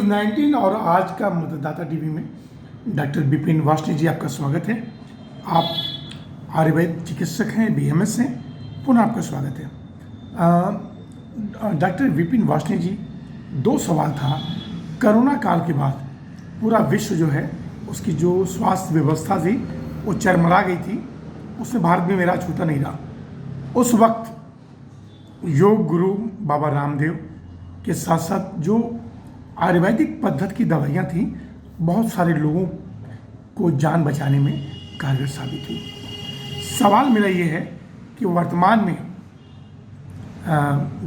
News 19 और आज का मतदाता टीवी में डॉक्टर विपिन वासनिक जी आपका स्वागत है। आप आयुर्वेद चिकित्सक हैं, बीएमएस हैं, पुनः आपका स्वागत है। डॉक्टर विपिन वासनिक जी, दो सवाल था। कोरोना काल के बाद पूरा विश्व जो है उसकी जो स्वास्थ्य व्यवस्था थी वो चरमरा गई थी, उसमें भारत में मेरा छूटा नहीं रहा। उस वक्त योग गुरु बाबा रामदेव के साथ साथ जो आयुर्वेदिक पद्धति की दवाइयाँ थीं, बहुत सारे लोगों को जान बचाने में कारगर साबित हुई। सवाल मेरा ये है कि वर्तमान में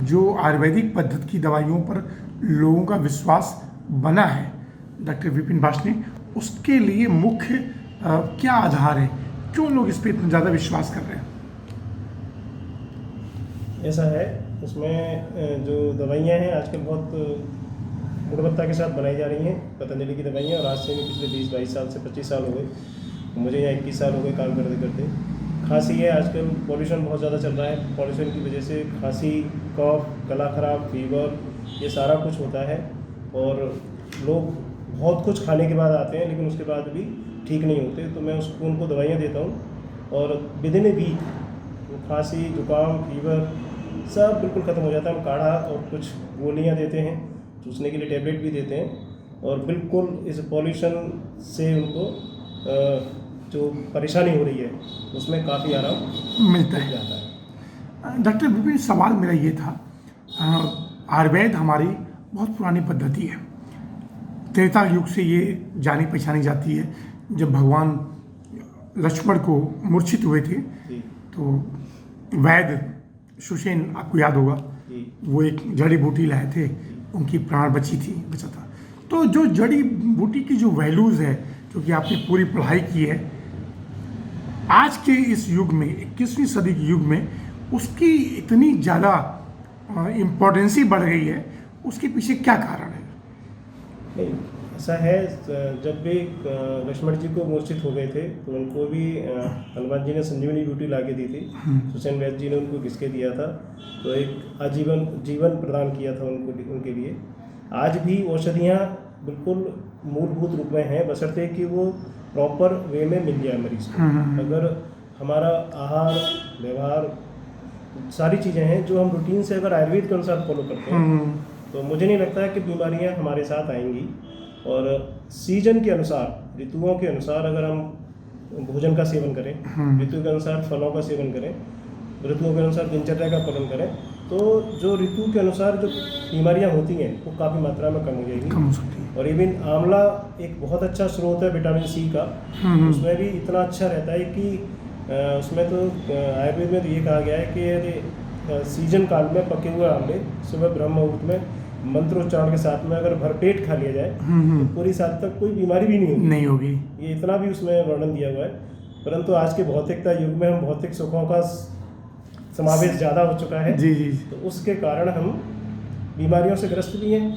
जो आयुर्वेदिक पद्धति की दवाइयों पर लोगों का विश्वास बना है, डॉक्टर विपिन वासनिक, उसके लिए मुख्य क्या आधार है? क्यों लोग इस पर इतना ज़्यादा विश्वास कर रहे हैं? ऐसा है, उसमें जो दवाइयाँ हैं आजकल बहुत गुणवत्ता के साथ बनाई जा रही हैं, पतंजलि की दवाइयाँ। और आज से पिछले 20-22 साल से 25 साल हो गए, मुझे यहाँ 21 साल हो गए काम करते करते। खांसी है, आजकल पॉल्यूशन बहुत ज़्यादा चल रहा है, पॉल्यूशन की वजह से खांसी, कफ, गला खराब, फीवर, ये सारा कुछ होता है। और लोग बहुत कुछ खाने के बाद आते हैं लेकिन उसके बाद भी ठीक नहीं होते, तो मैं उनको दवाइयाँ देता हूँ और विदिन ए वीक खांसी, जुकाम, फीवर सब बिल्कुल ख़त्म हो जाता है। हम काढ़ा और कुछ गोलियाँ देते हैं, चूसने के लिए टैबलेट भी देते हैं, और बिल्कुल इस पॉल्यूशन से उनको जो परेशानी हो रही है उसमें काफ़ी आराम मिलता है। डॉक्टर विपिन, सवाल मेरा ये था, आयुर्वेद हमारी बहुत पुरानी पद्धति है। त्रेता युग से ये जानी पहचानी जाती है। जब भगवान लक्ष्मण को मूर्छित हुए थे तो वैद्य सुषेण, आपको याद होगा, वो एक जड़ी बूटी लाए थे, उनकी प्राण बचा था। तो जो जड़ी बूटी की जो वैल्यूज़ है, क्योंकि आपने पूरी पढ़ाई की है, आज के इस युग में, 21वीं सदी के युग में उसकी इतनी ज़्यादा इम्पोर्टेंसी बढ़ गई है, उसके पीछे क्या कारण है? नहीं, ऐसा है, जब भी लक्ष्मण जी को मूर्छित हो गए थे तो उनको भी हनुमान जी ने संजीवनी बूटी ला के दी थी। सुषेण वैद्य जी ने उनको घिसके दिया था, तो एक आजीवन जीवन प्रदान किया था उनके लिए। आज भी औषधियाँ बिल्कुल मूलभूत रूप में हैं, बशर्ते कि वो प्रॉपर वे में मिल जाए मरीज को। अगर हमारा आहार, व्यवहार, सारी चीज़ें हैं जो हम रूटीन से अगर आयुर्वेद के अनुसार फॉलो करते हैं तो मुझे नहीं लगता है कि बीमारियां हमारे साथ आएंगी। और सीजन के अनुसार, ऋतुओं के अनुसार अगर हम भोजन का सेवन करें, ऋतु के अनुसार फलों का सेवन करें, ऋतुओं के अनुसार दिनचर्या का पालन करें, तो जो ऋतु के अनुसार जो बीमारियां होती हैं वो काफ़ी मात्रा में कम हो जाएगी। और इवन आंवला एक बहुत अच्छा स्रोत है विटामिन सी का, उसमें भी इतना अच्छा रहता है कि उसमें तो आयुर्वेद में तो ये कहा गया है कि यदि सीजन काल में पके हुए आंवले सुबह ब्रह्म मुहूर्त में मंत्रोच्चारण के साथ में अगर भरपेट खा लिया जाए तो पूरी साल तक कोई बीमारी भी नहीं होगी। ये इतना भी उसमें वर्णन दिया हुआ है। परंतु आज के भौतिकता युग में हम भौतिक सुखों का समावेश ज़्यादा हो चुका है, तो उसके कारण हम बीमारियों से ग्रस्त भी हैं।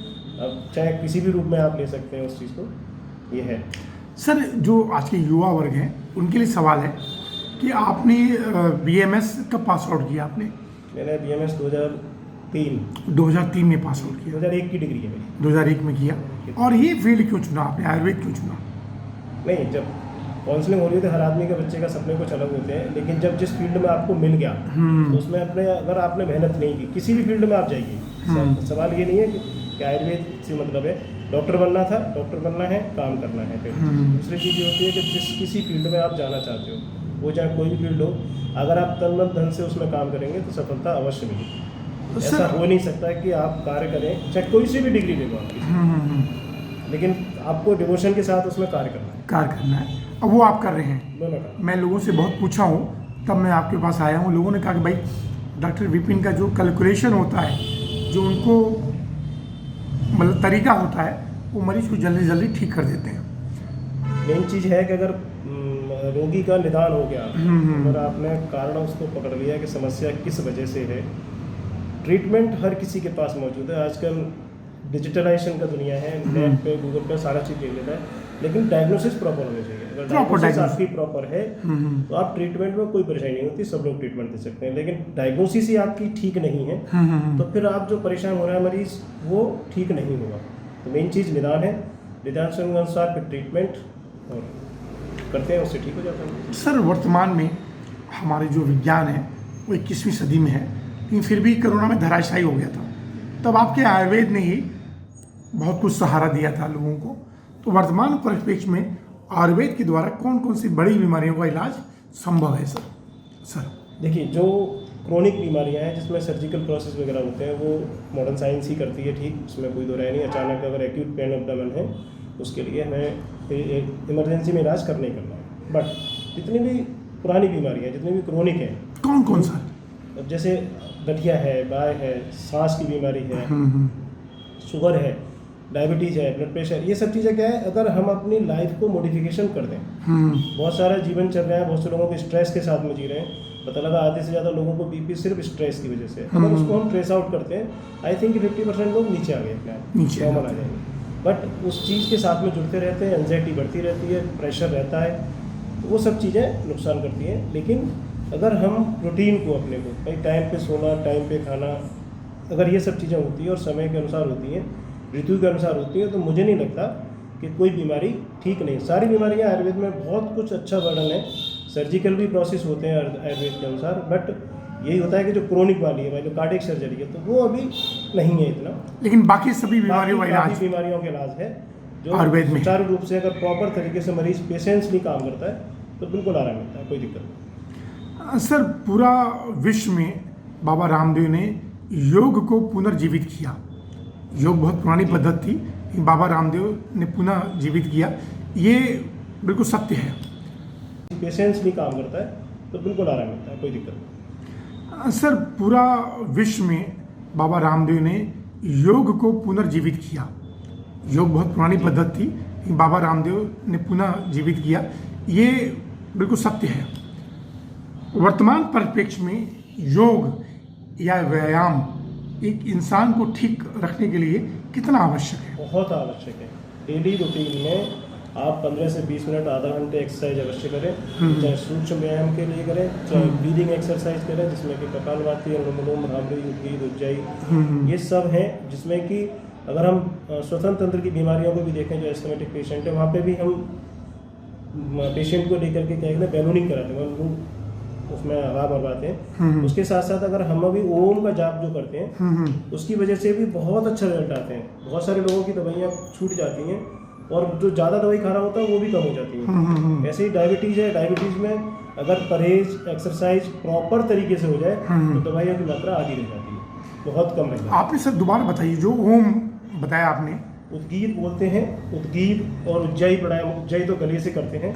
अब चाहे किसी भी रूप में आप ले सकते हैं उस चीज़ को, ये है। सर, जो आज के युवा वर्ग हैं उनके लिए सवाल है कि आपने बीएमएस कब पास आउट किया? मैंने बीएमएस 2003 में पास आउट किया। 2001 की डिग्री है मेरी। 2001 में किया। और ये फील्ड क्यों चुना आपने, आयुर्वेद क्यों चुना? नहीं, जब काउंसलिंग हो रही थी, हर आदमी के बच्चे का सपने कुछ अलग होते हैं, लेकिन जब जिस फील्ड में आपको मिल गया तो उसमें अगर आपने मेहनत नहीं की, किसी भी फील्ड में आप जाइए, सवाल ये नहीं है कि आयुर्वेद से मतलब है। डॉक्टर बनना था, डॉक्टर बनना है, काम करना है। फिर दूसरी चीज़ ये होती है कि किसी फील्ड में आप जाना चाहते हो, वो चाहे कोई भी फील्ड हो, अगर आप तन मन धन से उसमें काम करेंगे तो सफलता अवश्य मिलेगी। ऐसा हो नहीं सकता कि आप कार्य करें, चाहे कोई सी भी डिग्री ले लो आपकी, लेकिन आपको डिवोशन के साथ उसमें कार्य करना है। अब वो आप कर रहे हैं। मैं लोगों से बहुत पूछा हूँ, तब मैं आपके पास आया हूँ। लोगों ने कहा कि भाई डॉक्टर विपिन का जो कैलकुलेशन होता है, जो उनको मतलब तरीका होता है, वो मरीज को जल्दी जल्दी ठीक कर देते हैं। मेन चीज़ है कि अगर रोगी का निदान हो गया, अगर आपने कारण उसको पकड़ लिया कि समस्या किस वजह से है, ट्रीटमेंट हर किसी के पास मौजूद है। आजकल डिजिटलाइजेशन का दुनिया है, नेट पे, गूगल पे सारा चीज़ ले लेता है, लेकिन डायग्नोसिस प्रॉपर होनी चाहिए। अगर डायग्नोसिस आपकी प्रॉपर है तो आप ट्रीटमेंट में कोई परेशानी नहीं होती, सब लोग ट्रीटमेंट दे सकते हैं। लेकिन डायग्नोसिस ही आपकी ठीक नहीं है तो फिर आप जो परेशान हो रहा है मरीज, वो ठीक नहीं होगा। तो मेन चीज़ निदान है, निदान के अनुसार फिर ट्रीटमेंट और करते हैं, उससे ठीक हो जाता है। सर वर्तमान में हमारे जो विज्ञान है वो 21वीं सदी में है, लेकिन फिर भी कोरोना में धराशायी हो गया था। तब आपके आयुर्वेद ने ही बहुत कुछ सहारा दिया था लोगों को। तो वर्तमान परिप्रेक्ष्य में आयुर्वेद के द्वारा कौन कौन सी बड़ी बीमारियों का इलाज संभव है सर? देखिए, जो क्रोनिक बीमारियां हैं जिसमें सर्जिकल प्रोसेस वगैरह होते हैं वो मॉडर्न साइंस ही करती है, ठीक, उसमें कोई दो राय नहीं। अचानक अगर एक्यूट पेन एब्डोमेन है उसके लिए हमें इमरजेंसी में इलाज करना ही करना है। बट जितनी भी पुरानी बीमारियां, जितनी भी क्रोनिक है, कौन कौन सा? जैसे गठिया है, गाय है, सांस की बीमारी है, शुगर है, डायबिटीज है, ब्लड प्रेशर, ये सब चीज़ें क्या है, अगर हम अपनी लाइफ को मॉडिफिकेशन कर दें, बहुत सारा जीवन चल रहा है, बहुत से लोगों को स्ट्रेस के साथ में जी रहे हैं, पता लगा आधे से ज़्यादा लोगों को बीपी सिर्फ स्ट्रेस की वजह से। अगर उसको हम ट्रेस आउट करते हैं, आई थिंक 50% लोग नीचे आ गए, अपने आप नॉर्मल आ जाएंगे। बट उस चीज़ के साथ में जुड़ते रहते हैं, एंजाइटी बढ़ती रहती है, प्रेशर रहता है, तो वो सब चीज़ें नुकसान करती हैं। लेकिन अगर हम रूटीन को अपने को भाई टाइम पे सोना, टाइम पे खाना, अगर ये सब चीज़ें होती हैं और समय के अनुसार होती हैं, ऋतु के अनुसार होती हैं, तो मुझे नहीं लगता कि कोई बीमारी ठीक नहीं। सारी बीमारियां आयुर्वेद में बहुत कुछ अच्छा वर्णन है, सर्जिकल भी प्रोसेस होते हैं आयुर्वेद के अनुसार। बट यही होता है कि जो क्रोनिक वाली है, जो कार्डियक सर्जरी है, तो वो अभी नहीं है इतना। लेकिन बाकी सभी बीमारियों का इलाज, बीमारियों का इलाज है जो आयुर्वेद में सुचारू रूप से अगर प्रॉपर तरीके से मरीज पेशेंसली काम करता है तो बिल्कुल आराम मिलता है, कोई दिक्कत नहीं। सर पूरा विश्व में बाबा रामदेव ने योग को पुनर्जीवित किया। योग बहुत पुरानी पद्धति थी, लेकिन बाबा रामदेव ने पुनः जीवित किया, ये बिल्कुल सत्य है। पेशेंसली काम करता है तो बिल्कुल आराम मिलता है, कोई दिक्कत नहीं। सर पूरा विश्व में बाबा रामदेव ने योग को पुनर्जीवित किया। योग बहुत पुरानी पद्धति थी, लेकिन बाबा रामदेव ने पुनः जीवित किया, ये बिल्कुल सत्य है। वर्तमान परिप्रेक्ष्य में योग या व्यायाम एक इंसान को ठीक रखने के लिए कितना आवश्यक है? बहुत आवश्यक है। डेली रूटीन में आप 15 से 20 मिनट, आधा घंटे एक्सरसाइज अवश्य करें, चाहे सूक्ष्म व्यायाम के लिए करें, चाहे ब्रीदिंग एक्सरसाइज करें, जिसमें कि कपालभाति, अनुलोम विलोम, भ्रामरी, उद्गीत, उज्जाई, ये सब हैं, जिसमें कि अगर हम श्वसन तंत्र की बीमारियों को भी देखें, जो एस्थमेटिक पेशेंट है, वहाँ पे भी हम पेशेंट को लेकर के क्या कहते हैं, बैलूनिंग कराते हैं, उसमें हवा भरवाते हैं। उसके साथ साथ अगर हम अभी ओम का जाप जो करते हैं, उसकी वजह से भी बहुत अच्छा रिजल्ट आते हैं। बहुत सारे लोगों की दवाइयाँ छूट जाती हैं और जो ज़्यादा दवाई खा रहा होता है वो भी कम हो जाती है। ऐसे ही डायबिटीज़ है, डायबिटीज़ में अगर परहेज, एक्सरसाइज प्रॉपर तरीके से हो जाए तो दवाइयों की मात्रा आधी रह जाती है, बहुत कम रह जाती है। आपने सर दोबारा बताइए, जो ओम बताया आपने, उद्गीत बोलते हैं, उद्गीत और उज्जाई प्राणायाम। उज्जाई तो गले से करते हैं,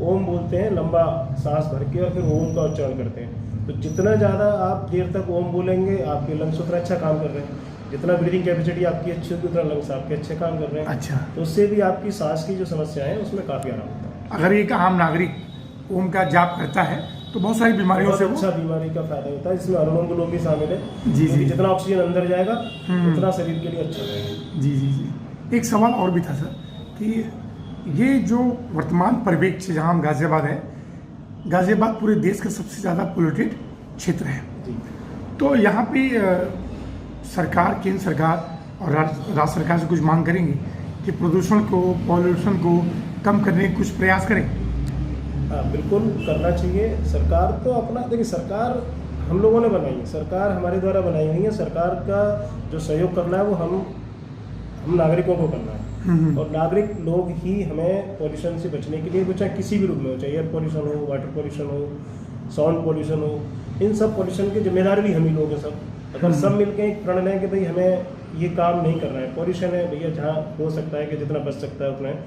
ओम बोलते हैं, लंबा सांस भर के और फिर ओम का उच्चारण करते हैं। तो जितना ज़्यादा आप देर तक ओम बोलेंगे, आपके लंग्स उतना अच्छा काम कर रहे हैं। जितना ब्रीदिंग कैपेसिटी आपकी अच्छी होगी, उतना लंग्स आपके अच्छे काम कर रहे हैं। अच्छा, तो उससे भी आपकी सांस की जो समस्या है उसमें काफ़ी आराम होता है। अगर एक आम नागरिक ओम का जाप करता है तो बहुत सारी बीमारियों से अच्छा बीमारी का फायदा होता है। इसमें अनुलोम विलोम भी शामिल है, जी जी, जितना ऑक्सीजन अंदर जाएगा उतना शरीर के लिए अच्छा रहेगा। जी जी जी। एक सवाल और भी था सर कि ये जो वर्तमान परिप्रेक्ष्य जहाँ हम गाजियाबाद है, गाजियाबाद पूरे देश का सबसे ज़्यादा पोल्यूटेड क्षेत्र है। तो यहाँ पे सरकार, केंद्र सरकार और राज्य सरकार से कुछ मांग करेंगे कि प्रदूषण को, पॉल्यूशन को कम करने के कुछ प्रयास करें? हाँ, बिल्कुल करना चाहिए। सरकार तो अपना, देखिए सरकार हम लोगों ने बनाई है, सरकार हमारे द्वारा बनाई हुई है। सरकार का जो सहयोग करना है वो हम नागरिकों को करना है, और नागरिक लोग ही हमें पॉल्यूशन से बचने के लिए, वो चाहे किसी भी रूप में हो, चाहे एयर पॉल्यूशन हो, वाटर पॉल्यूशन हो, साउंड पॉल्यूशन हो, इन सब पॉल्यूशन के जिम्मेदार भी हम ही लोग हैं सब। अगर सब मिलकर एक प्रण लें कि भाई हमें ये काम नहीं करना है, पॉल्यूशन है भैया, जहाँ हो सकता है कि जितना बच सकता है उतना है।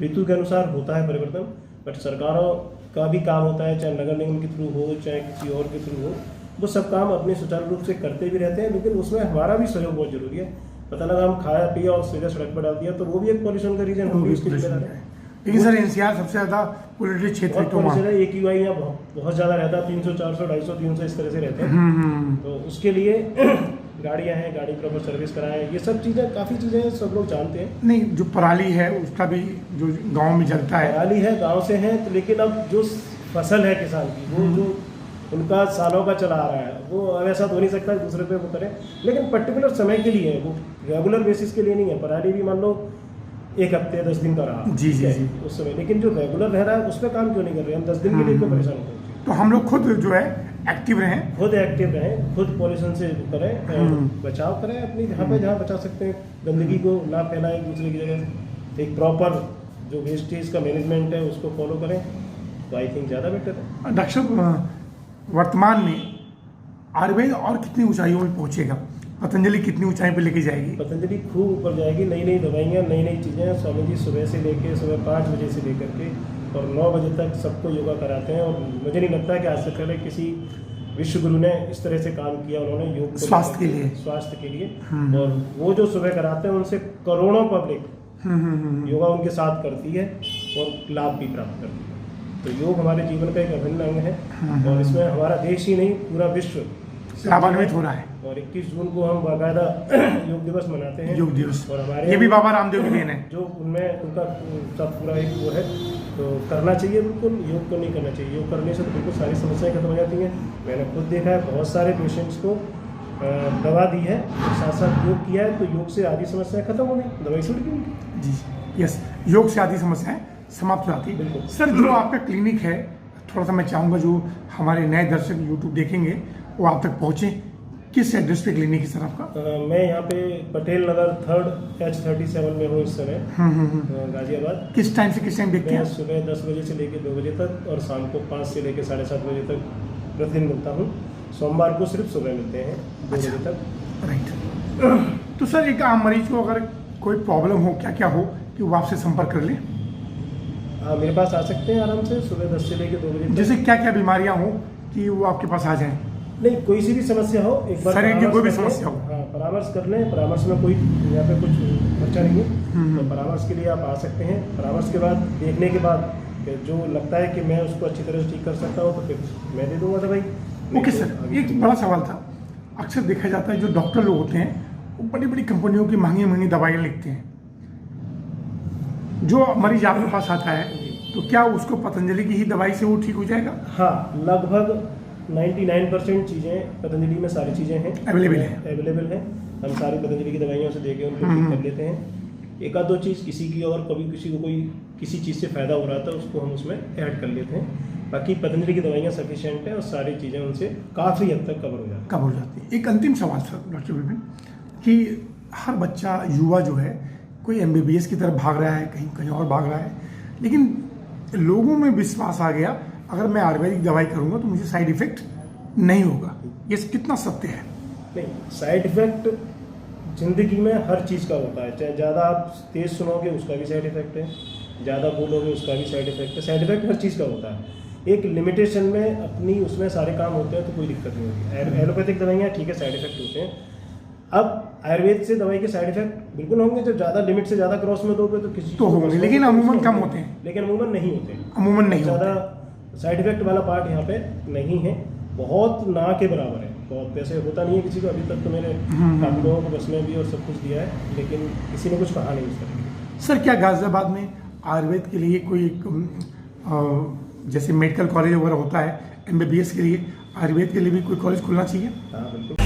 ऋतु के अनुसार होता है परिवर्तन, बट सरकारों का भी काम होता है, चाहे नगर निगम के थ्रू हो, चाहे किसी और के थ्रू हो, वो सब काम अपने सुचारू रूप से करते भी रहते हैं। लेकिन उसमें हमारा भी सहयोग बहुत जरूरी है। पता लगा हम खाया पिया और सीधे सड़क पर डाल दिया तो वो भी एक पॉल्यूशन का रीजन होगी, उसकी जिम्मेदारी है। लेकिन सर एनसीआर सबसे ज़्यादा पोल्यूटेड क्षेत्र है, तो AQI यहाँ बहुत ज़्यादा रहता है, 300, 400, 250, 300 इस तरह से रहते हैं। तो उसके लिए गाड़ियाँ हैं, गाड़ी प्रॉपर सर्विस कराएं, ये सब चीज़ें, काफ़ी चीज़ें सब लोग जानते हैं। नहीं, जो पराली है उसका भी जो गांव में जलता है, पराली है, गांव से है, तो लेकिन अब जो फसल है किसान की, वो जो उनका सालों का चला आ रहा है, वो अब ऐसा तो हो नहीं सकता कि दूसरे पे वो करें, लेकिन पर्टिकुलर समय के लिए है, वो रेगुलर बेसिस के लिए नहीं है। पराली भी मान लो 1 हफ्ते 10 दिन का रहा, जी जी ठीक है, जी। उस समय, लेकिन जो रेगुलर रह रहा है उस पर काम क्यों नहीं कर रहे हम? 10 दिन के लिए क्यों परेशान होते हैं? तो हम लोग खुद जो है एक्टिव रहें, खुद एक्टिव रहें, खुद पॉल्यूशन से करें, बचाव करें अपनी जहाँ बचा सकते हैं, गंदगी को ना फैलाएं एक दूसरे की जगह, एक प्रॉपर जो वेस्टेज का मैनेजमेंट है उसको फॉलो करें, तो आई थिंक ज़्यादा बेटर है। डॉक्टर साहब वर्तमान में आयुर्वेद और कितनी ऊंचाइयों में पहुंचेगा? पतंजलि कितनी ऊंचाई पर लेके जाएगी? पतंजलि खूब ऊपर जाएगी, नई नई दवाइयाँ, नई नई चीज़ें। स्वामी जी सुबह से लेके सुबह 5 बजे से लेकर के और 9 बजे तक सबको योगा कराते हैं, और मुझे नहीं लगता कि आज से पहले किसी विश्व गुरु ने इस तरह से काम किया। उन्होंने योग को स्वास्थ्य के लिए, स्वास्थ्य के लिए, और वो जो सुबह कराते हैं उनसे करोड़ों पब्लिक योगा उनके साथ करती है और लाभ भी प्राप्त करती है। तो योग हमारे जीवन का एक अभिन्न अंग है, और इसमें हमारा देश ही नहीं पूरा विश्व लाभान्वित हो रहा है। और 21 जून को हम बाकायदा योग दिवस मनाते हैं, योग दिवस, और हमारे ये भी बाबा रामदेव की देन है, जो उनमें उनका सब पूरा एक वो है। तो करना चाहिए बिल्कुल, योग को नहीं करना चाहिए। योग करने से तो बिल्कुल सारी समस्याएं खत्म हो जाती हैं। मैंने खुद देखा है, बहुत सारे पेशेंट्स को दवा दी है, साथ साथ योग किया है, तो योग से आधी समस्याएं खत्म हो गई, दवाई छूट गई। जी यस, योग से आधी समस्याएं समाप्त हो जाती है। सर जो आपका क्लिनिक है, थोड़ा सा मैं चाहूँगा जो हमारे नए दर्शक यूट्यूब देखेंगे वो आप तक पहुँचे, किस एड्रेस पे क्लिनिक है सर आपका? मैं यहाँ पे पटेल नगर 3rd H37 में हूँ इस समय, गाजियाबाद। किस टाइम से किस टाइम देखते हैं? मैं सुबह 10 बजे से लेकर 2 बजे तक, और शाम को 5 से लेकर 7:30 बजे तक प्रतिदिन मिलता हूँ। सोमवार को सिर्फ सुबह मिलते हैं 2 बजे तक। राइट। तो सर एक आम मरीज को अगर कोई प्रॉब्लम हो, क्या क्या हो कि वो आपसे संपर्क कर ले? हाँ, मेरे पास आ सकते हैं आराम से सुबह 10 से लेकर 2 बजे तक। जैसे क्या क्या बीमारियां हो कि वो आपके पास आ जाएं? नहीं, कोई सी भी समस्या हो, एक बार शरीर की कोई भी परामर्श कर लें। समस्या हो। हाँ, परामर्श कर लें। परामर्श में कोई यहाँ पे कुछ खर्चा नहीं है, तो परामर्श के लिए आप आ सकते हैं। परामर्श के बाद देखने के बाद कि जो लगता है कि मैं उसको अच्छी तरह से ठीक कर सकता हूँ, तो फिर मैं दे दूंगा दवाई। ओके सर, एक बड़ा सवाल था। अक्सर देखा जाता है जो डॉक्टर लोग होते हैं वो बड़ी बड़ी कंपनियों की महंगी महंगी दवाइयाँ लिखते हैं। जो मरीज आपके पास आता है तो क्या उसको पतंजलि की ही दवाई से वो ठीक हो जाएगा? हाँ, लगभग 99% चीज़ें पतंजलि में सारी चीज़ें हैं, अवेलेबल हैं। हम सारी पतंजलि की दवाइयों से देके उनको ठीक कर लेते हैं। एक आध दो चीज़ किसी की, और कभी किसी को कोई किसी चीज़ से फ़ायदा हो रहा था, उसको हम उसमें ऐड कर लेते हैं। बाकी पतंजलि की दवाइयाँ सफिशिएंट हैं, और सारी चीज़ें उनसे काफ़ी हद तक कवर हो जाती है। एक अंतिम सवाल सर डॉक्टर विपिन, कि हर बच्चा युवा जो है कोई MBBS की तरफ भाग रहा है, कहीं कहीं और भाग रहा है, लेकिन लोगों में विश्वास आ गया अगर मैं आयुर्वेदिक दवाई करूंगा तो मुझे साइड इफेक्ट नहीं होगा। ये कितना सत्य है? नहीं, साइड इफेक्ट जिंदगी में हर चीज़ का होता है। चाहे ज़्यादा आप तेज़ सुनोगे उसका भी साइड इफेक्ट है, ज़्यादा बोलोगे उसका भी साइड इफेक्ट है। साइड इफेक्ट हर चीज़ का होता है। एक लिमिटेशन में अपनी उसमें सारे काम होते हैं, तो कोई दिक्कत नहीं होती। एलोपैथिक दवाइयाँ ठीक है, साइड इफेक्ट होते हैं। अब आयुर्वेद से दवाई के साइड इफेक्ट बिल्कुल होंगे, जब ज़्यादा लिमिट से ज़्यादा क्रॉस में दोगे तो किसी तो होंगे, लेकिन अमूमन कम होते हैं। लेकिन अमूमन नहीं होते, अमूमन नहीं होते। ज़्यादा साइड इफेक्ट वाला पार्ट यहाँ पे नहीं है, बहुत ना के बराबर है। बहुत वैसे होता नहीं है किसी को, अभी तक तो मैंने काफ़ी लोगों को बस में भी और सब कुछ दिया है, लेकिन किसी ने कुछ कहा नहीं उस तरह। सर क्या गाजियाबाद में आयुर्वेद के लिए कोई जैसे मेडिकल कॉलेज वगैरह होता है MBBS के लिए, आयुर्वेद के लिए भी कोई कॉलेज खुलना चाहिए? हाँ बिल्कुल।